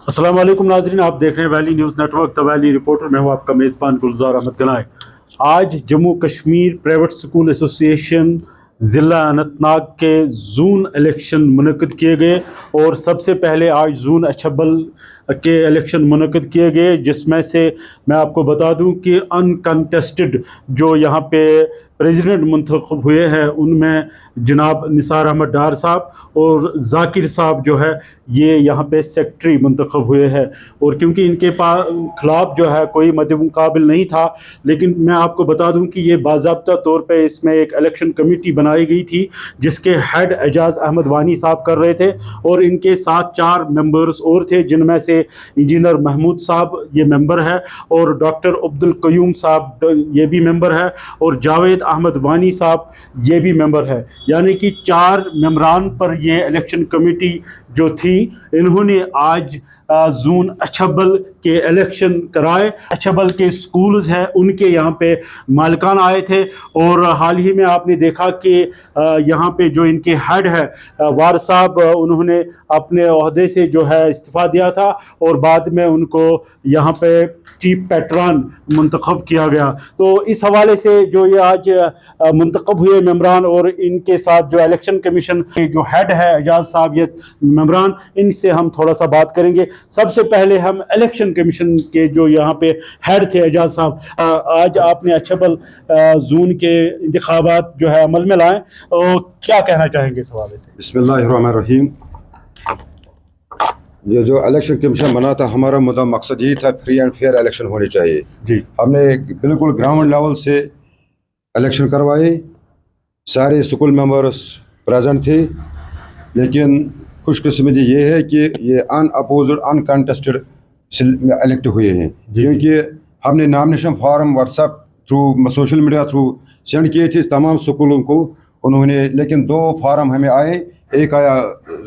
अस्सलाम वालेकुम नाज़रीन, आप देख रहे हैं valley news network the valley reporter. मैं हूं आपका मेज़बान गुलजार अहमद गनाई। आज Jammu Kashmir private school association ज़िला अनंतनाग के जून इलेक्शन मुनक़िद किए गए और सबसे पहले आज जून अछबल के इलेक्शन मुनक़िद किए गए, जिसमें से मैं आपको बता दूं कि अनकंटेस्टेड जो यहाँ पे प्रेसिडेंट मुंतखब हुए हैं उनमें जनाब निसार अहमद डार साहब और जाकिर साहब जो है ये यहाँ पे सेक्रेटरी मुंतखब हुए हैं। और क्योंकि इनके खिलाफ जो है कोई मद्दे मुकाबिल नहीं था, लेकिन मैं आपको बता दूं कि ये बाज़ाब्ता तौर पे इसमें एक इलेक्शन कमेटी बनाई गई थी जिसके हेड एजाज़ अहमद वानी साहब कर रहे थे और इनके साथ 4 मेंबर्स और थे, जिनमें से इंजीनियर महमूद साहब ये मेंबर है और डॉक्टर अब्दुल कयूम साहब ये भी मेंबर है और जावेद अहमद वानी साहब ये भी मेंबर है। यानी कि 4 मेंबरान पर ये इलेक्शन कमेटी जो थी इन्होंने आज जून अछबल के इलेक्शन कराए। अछबल के स्कूल्स हैं उनके यहाँ पे मालिकान आए थे और हाल ही में आपने देखा कि यहाँ पे जो इनके हेड है वार साहब, उन्होंने अपने ओहदे से जो है इस्तीफ़ा दिया था और बाद में उनको यहाँ पे चीफ पैटर्न मुंतखब किया गया। तो इस हवाले से जो ये आज मुंतखब हुए मेंबरान और इनके साथ जो इलेक्शन कमीशन के जो हेड है एजाज साहब ये मेंबरान, इनसे हम थोड़ा सा बात करेंगे। सबसे पहले हम इलेक्शन कमीशन के जो यहाँ पे हेड थे एजाज साहब, आज आपने अछबल जून के इंतखाबात जो है अमल में लाए, क्या कहना चाहेंगे इस हवाले से? बिस्मिल्लाहिर्रहमानिर्रहीम। ये जो इलेक्शन कमीशन बना था, हमारा मुद्दा मकसद यही था फ्री एंड फेयर इलेक्शन होने चाहिए जी। हमने बिल्कुल ग्राउंड लेवल से इलेक्शन करवाए, सारे स्कूल मेंबर्स प्रेजेंट थे, लेकिन खुशकिस्मती ये है कि ये अनअपोज्ड अनकंटेस्टेड इलेक्ट हुए हैं, क्योंकि हमने nomination form WhatsApp through social media through send किए थे तमाम स्कूलों को उन्होंने, लेकिन 2 फॉर्म हमें आए, एक आया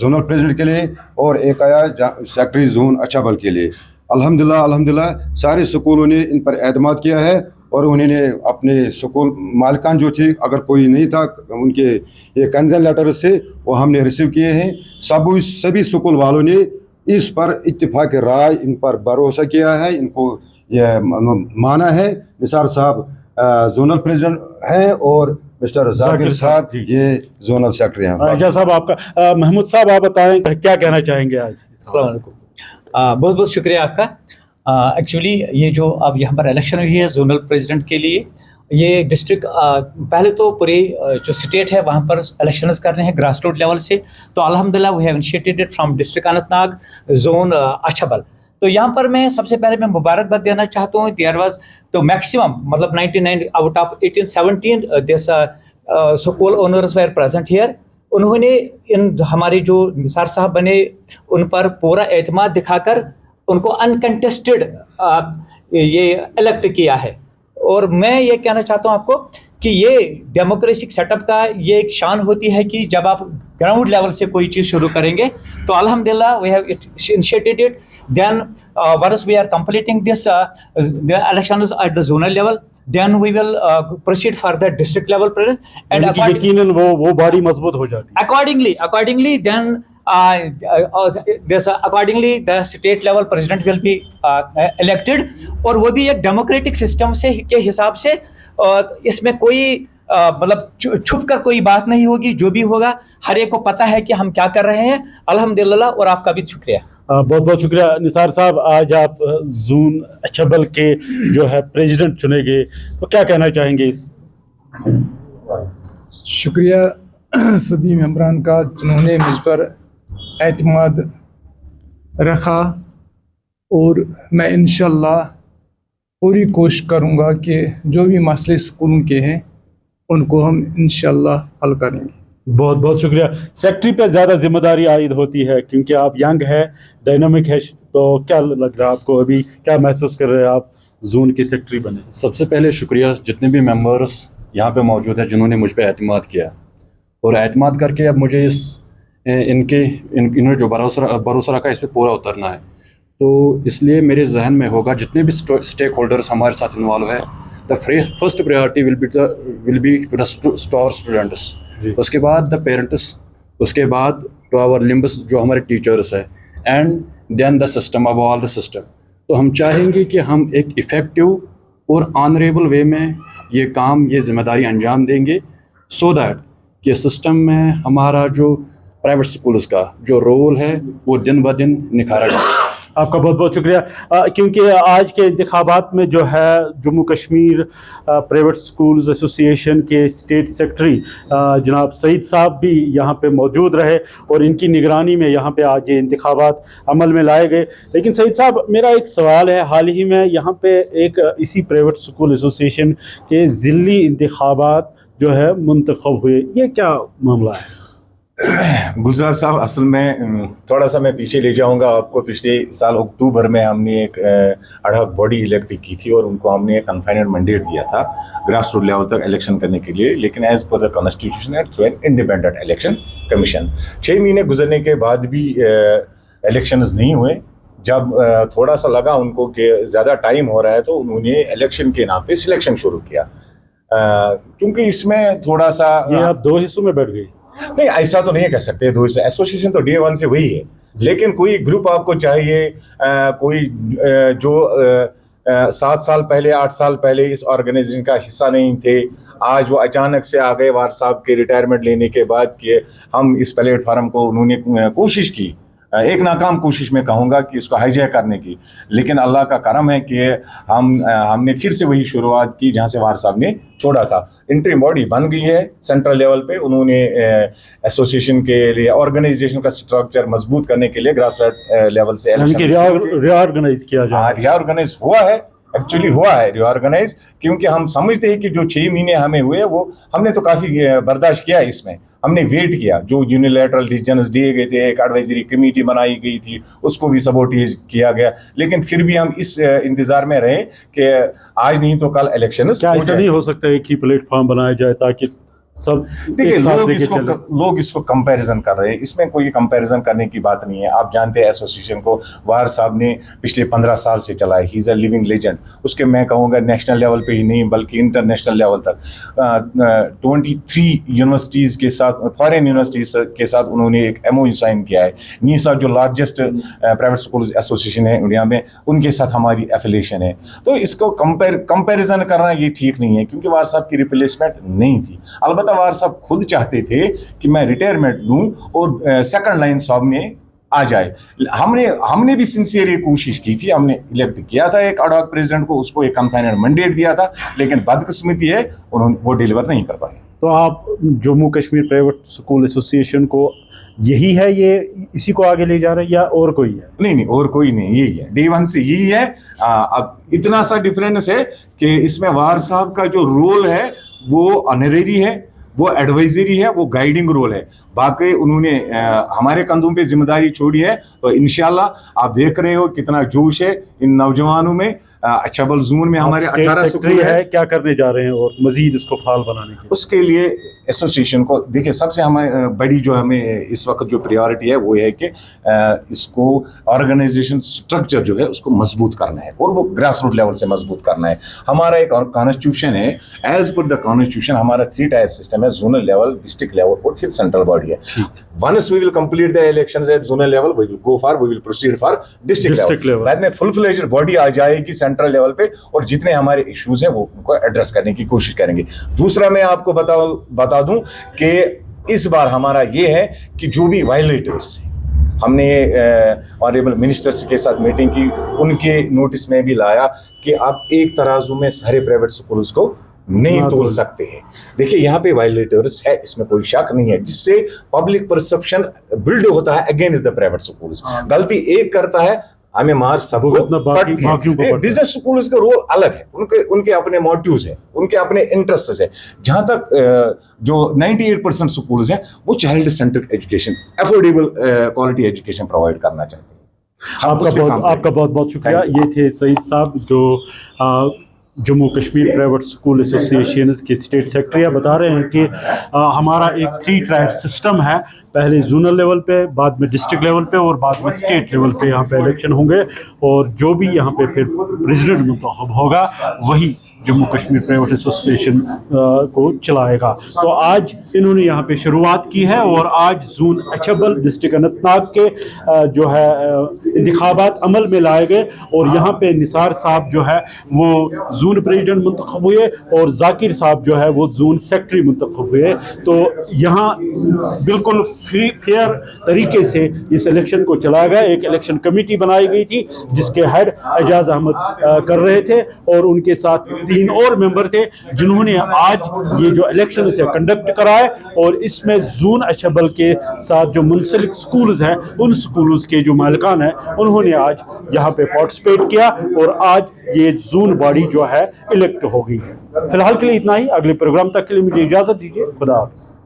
जोनल प्रेसिडेंट के लिए और एक आया सेक्रेटरी जोन अछबल के लिए। अल्हम्दुलिल्लाह सारे स्कूलों ने इन पर एतमाद किया है और उन्होंने अपने स्कूल मालिकान जो थे, अगर कोई नहीं था उनके ये कंसर्न लेटर से वो हमने रिसीव किए हैं। सभी स्कूल वालों ने इस पर इत्तेफाक राय इन पर भरोसा किया है, इनको ये माना है। निसार साहब जोनल प्रेसिडेंट हैं और मिस्टर जाकिर साहब ये जोनल सेक्रेटरी हैं। एजाज साहब आपका, महमूद साहब आप बताएं क्या कहना चाहेंगे आज? अस्सलाम वालेकुम। बहुत बहुत शुक्रिया आपका। एक्चुअली ये जो अब यहाँ पर इलेक्शन हुई है जोनल प्रेसिडेंट के लिए, ये डिस्ट्रिक्ट पहले तो पूरे जो स्टेट है वहाँ पर इलेक्शंस कर रहे हैं ग्रास रूट लेवल से। तो अल्हम्दुलिल्लाह we have initiated it from district Anantnag zone Achabal. तो यहाँ पर मैं सबसे पहले मैं मुबारकबाद देना चाहता हूँ। देयर वाज तो मैक्सिमम मतलब 99 out of 1817 this school owners were present here. उन्होंने इन हमारे जो निसार साहब बने उन पर पूरा एतमाद दिखाकर उनको अनकंटेस्टेड ये इलेक्ट किया है। और मैं ये कहना चाहता हूँ आपको कि ये डेमोक्रेटिक सेटअप का ये एक शान होती है कि जब आप ग्राउंड लेवल से कोई चीज़ शुरू करेंगे तो अल्हम्दुलिल्लाह we have initiated it. Then once we are completing this elections at the zonal level, then we will proceed for the district level president and यकीनन वो बॉडी मजबूत हो जाती है। accordingly then accordingly the state level president will be elected और वो भी एक डेमोक्रेटिक सिस्टम से के हिसाब से। इसमें कोई मतलब छुप कर कोई बात नहीं होगी, जो भी होगा हर एक को पता है कि हम क्या कर रहे हैं। अल्हम्दुलिल्लाह और आपका भी शुक्रिया। बहुत बहुत शुक्रिया निसार साहब। आज आप जून अछबल के जो है प्रेसिडेंट चुने गए, तो क्या कहना चाहेंगे इस? शुक्रिया सभी मेंबरान का जिन्होंने मुझ पर एतमाद रखा और मैं इंशाअल्लाह पूरी कोशिश करूँगा कि जो भी मसले स्कूलों के हैं उनको हम इंशाअल्लाह हल करेंगे। बहुत बहुत शुक्रिया। सेक्रेटरी पे ज़्यादा जिम्मेदारी आयद होती है क्योंकि आप यंग है, डायनामिक है, तो क्या लग रहा है आपको, अभी क्या महसूस कर रहे हैं आप जोन के सेक्रेटरी बने? सबसे पहले शुक्रिया जितने भी मेंबर्स यहाँ पे मौजूद हैं जिन्होंने मुझ पे एतमाद किया और एतमाद करके अब मुझे इन्होंने जो भरोसा रखा इस पर पूरा उतरना है। तो इसलिए मेरे जहन में होगा जितने भी स्टेक होल्डर्स हमारे साथ इन्वॉल्व है, the first priority will be to the students, उसके बाद द पेरेंट्स, उसके बाद टू आवर लिम्ब्स जो हमारे टीचर्स है, and then the system of all the system. تو ہم چاہیں گے کہ ہم ایک افیکٹو اور آنریبل وے میں یہ کام یہ ذمہ داری انجام دیں گے سو دیٹ کہ سسٹم میں ہمارا جو پرائیویٹ سکولز کا جو رول ہے وہ دن بہ دن نکھارا جائے. آپ کا بہت بہت شکریہ. کیونکہ آج کے انتخابات میں جو ہے جموں کشمیر پرائیویٹ سکولز ایسوسی ایشن کے اسٹیٹ سیکرٹری جناب سعید صاحب بھی یہاں پہ موجود رہے اور ان کی نگرانی میں یہاں پہ آج یہ انتخابات عمل میں لائے گئے. لیکن سعید صاحب میرا ایک سوال ہے, حال ہی میں یہاں پہ ایک اسی پرائیویٹ سکول ایسوسی ایشن کے ضلعی انتخابات جو ہے منتخب ہوئے, یہ کیا معاملہ ہے؟ گلزار صاحب, اصل میں تھوڑا سا میں پیچھے لے جاؤں گا آپ کو. پچھلے سال اکتوبر میں ہم نے ایک اڈہاک باڈی الیکٹ کی تھی اور ان کو ہم نے ایک کنفائنڈ مینڈیٹ دیا تھا گراس روٹ لیول تک الیکشن کرنے کے لیے, لیکن as per the constitution through an independent election commission. 6 مہینے گزرنے کے بعد بھی الیکشنز نہیں ہوئے. جب تھوڑا سا لگا ان کو کہ زیادہ ٹائم ہو رہا ہے تو انہوں نے الیکشن کے نام پہ سلیکشن شروع کیا, کیونکہ اس میں تھوڑا سا یہ آپ 2 حصوں میں بیٹھ گئی. نہیں, ایسا تو نہیں کہہ سکتے. ایسوسیشن تو ڈے 1 سے وہی ہے, لیکن کوئی گروپ آپ کو چاہیے, کوئی جو 7 سال پہلے 8 سال پہلے اس آرگنائزیشن کا حصہ نہیں تھے, آج وہ اچانک سے آ گئے وار صاحب کے ریٹائرمنٹ لینے کے بعد کہ ہم اس پلیٹ فارم کو, انہوں نے کوشش کی, ایک ناکام کوشش میں کہوں گا کہ اس کو ہائی جیک کرنے کی, لیکن اللہ کا کرم ہے کہ ہم نے پھر سے وہی شروعات کی جہاں سے وار صاحب نے چھوڑا تھا. انٹری باڈی بن گئی ہے سینٹرل لیول پہ. انہوں نے ایسوسیشن کے لیے آرگنائزیشن کا اسٹرکچر مضبوط کرنے کے لیے گراس روٹ لیول سے ری آرگنائز کیا جائے. ری آرگنائز ہوا ہے, ایکچولی ہوا ہے ری آرگنائز, کیونکہ ہم سمجھتے ہیں کہ جو 6 مہینے ہمیں ہوئے وہ ہم نے تو کافی برداشت کیا. اس میں ہم نے ویٹ کیا, جو یونیلیٹرل ڈیسیژنز دیے گئے تھے, ایک ایڈوائزری کمیٹی بنائی گئی تھی, اس کو بھی سبوٹیج کیا گیا, لیکن پھر بھی ہم اس انتظار میں رہے کہ آج نہیں تو کل الیکشنز. کیا ایسا نہیں ہو سکتا ایک ہی پلیٹ فارم بنایا جائے تاکہ سب دیکھیں لوگ اس کو کمپیریزن کر رہے ہیں, اس میں کوئی کمپیریزن کرنے کی بات نہیں ہے. آپ جانتے ہیں ایسوسیشن کو وار صاحب نے پچھلے 15 سال سے چلایا, ہی از اے لیونگ لیجنڈ. اس کے میں کہوں گا نیشنل لیول پہ ہی نہیں بلکہ انٹرنیشنل لیول تک 23 یونیورسٹیز کے ساتھ, فارن یونیورسٹیز کے ساتھ انہوں نے ایک MOU سائن کیا ہے. نیسا جو لارجسٹ پرائیویٹ اسکولز ایسوسیشن ہے انڈیا میں, ان کے ساتھ ہماری ایفیلیشن ہے. تو اس کو کمپیریزن کرنا یہ ٹھیک نہیں ہے, کیونکہ وار صاحب کی ریپلیسمنٹ نہیں تھی. البتہ وار صاحب خود چاہتے تھے کہ میں ریٹائرمنٹ لوں اور سیکنڈ لائن صاحب میں آ جائے. ہم نے بھی سنسیئر یہ کوشش کی تھی, ہم نے الیکٹ کیا تھا ایک اڈاک پریزیڈنٹ کو, اس کو ایک کنفائنڈ مینڈیٹ دیا تھا, لیکن بدقسمتی ہے وہ ڈیلیور نہیں کر پائے. تو آپ جموں کشمیر پرائیویٹ سکول ایسوسی ایشن کو یہی ہے, یہ اسی کو آگے لے جا رہے ہیں یا اور کوئی ہے؟ نہیں اور کوئی نہیں, یہی ہے ڈے 1 سے یہی ہے. اب اتنا سا ڈفرینس ہے کہ اس میں وار صاحب کا جو رول ہے وہ آنریری ہے, وہ ایڈوائزری ہے, وہ گائیڈنگ رول ہے. باقی انہوں نے ہمارے کندھوں پہ ذمہ داری چھوڑی ہے. تو انشاءاللہ آپ دیکھ رہے ہو کتنا جوش ہے ان نوجوانوں میں. اچھبل زون میں ہمارے 18 سکول ہے. کیا کرنے جا رہے ہیں اور مزید اس کو فعال بنانے کے اس کے لیے ایسوسیشن کو دیکھیں, سب سے ہمیں بڑی جو ہمیں اس وقت جو پریورٹی ہے وہ ہے کہ اس کو آرگنائزیشن اسٹرکچر جو ہے اس کو مضبوط کرنا ہے, اور وہ گراس روٹ لیول سے مضبوط کرنا ہے. ہمارا ایک کانسٹیٹیوشن ہے, ایز پر دا کانسٹیٹیوشن ہمارا 3 ٹائر سسٹم ہے, زونل لیول, ڈسٹرکٹ لیول اور پھر سینٹرل باڈی ہے. Once we will complete the elections at zonal level, we will proceed for district level. بعد میں full fledged body آ جائے گی سینٹرل لیول پہ, اور جتنے ہمارے ایشوز ہیں وہ ان کو ایڈریس کرنے کی کوشش کریں گے. دوسرا میں آپ کو بتا دوں کہ اس بار ہمارا یہ ہے کہ جو بھی وائلیٹرز ہیں, ہم نے آنریبل منسٹر کے ساتھ میٹنگ کی, ان کے نوٹس میں بھی لایا کہ آپ ایک ترازو میں سارے پرائیویٹ سکولز کو نہیں تول سکتے ہیں. دیکھیے یہاں پہ وائلیٹرز ہے, اس میں کوئی شک نہیں ہے, جس سے پبلک پرسپشن بلڈ ہوتا ہے اگینسٹ دا پرائیویٹ سکولز. غلطی ایک کرتا ہے ہمیں مار سب کو پڑتی ہے. بزنس سکولز کا رول الگ ہے, ان کے اپنے موٹیوز ہیں, ان کے اپنے انٹرسٹس ہیں. جہاں تک جو 98% سکولز ہیں وہ child centred education, affordable quality education provide کرنا چاہتے ہیں. آپ کا بہت بہت شکریہ. یہ تھے سعید صاحب جو جموں کشمیر پرائیویٹ سکول ایسوسی ایشن کے اسٹیٹ سیکرٹری. بتا رہے ہیں کہ ہمارا ایک 3 ٹائر سسٹم ہے, پہلے زونل لیول پہ, بعد میں ڈسٹرکٹ لیول پہ, اور بعد میں اسٹیٹ لیول پہ یہاں پہ الیکشن ہوں گے, اور جو بھی یہاں پہ پھر پریزیڈنٹ منتخب ہوگا وہی जम्मू कश्मीर प्राइवेट एसोसिएशन को चलाएगा। तो आज इन्होंने यहाँ पे शुरुआत की है और आज जून अछबल डिस्ट्रिक्ट अनंतनाग के जो है इंतखाबात अमल में लाए गए और यहाँ पे निसार साहब जो है वो जून प्रेसिडेंट मुंतखब हुए और जाकिर साहब जो है वो जून सेक्रेटरी मुंतखब हुए। तो यहाँ बिल्कुल फ्री फेयर तरीके से इस इलेक्शन को चलाया गया। एक इलेक्शन कमेटी बनाई गई थी जिसके हेड एजाज अहमद कर रहे थे और उनके साथ 3 और मेंबर थे जिन्होंने आज ये जो इलेक्शन से कंडक्ट कराए और इसमें जून अछबल के साथ जो मुंसलिक स्कूल्स हैं उन स्कूल्स के जो मालिकान हैं उन्होंने आज यहाँ पे पार्टिसिपेट किया और आज ये जून बॉडी जो है इलेक्ट हो गई है। फिलहाल के लिए इतना ही, अगले प्रोग्राम तक के लिए मुझे इजाज़त दीजिए। खुदा हाफ़िज़।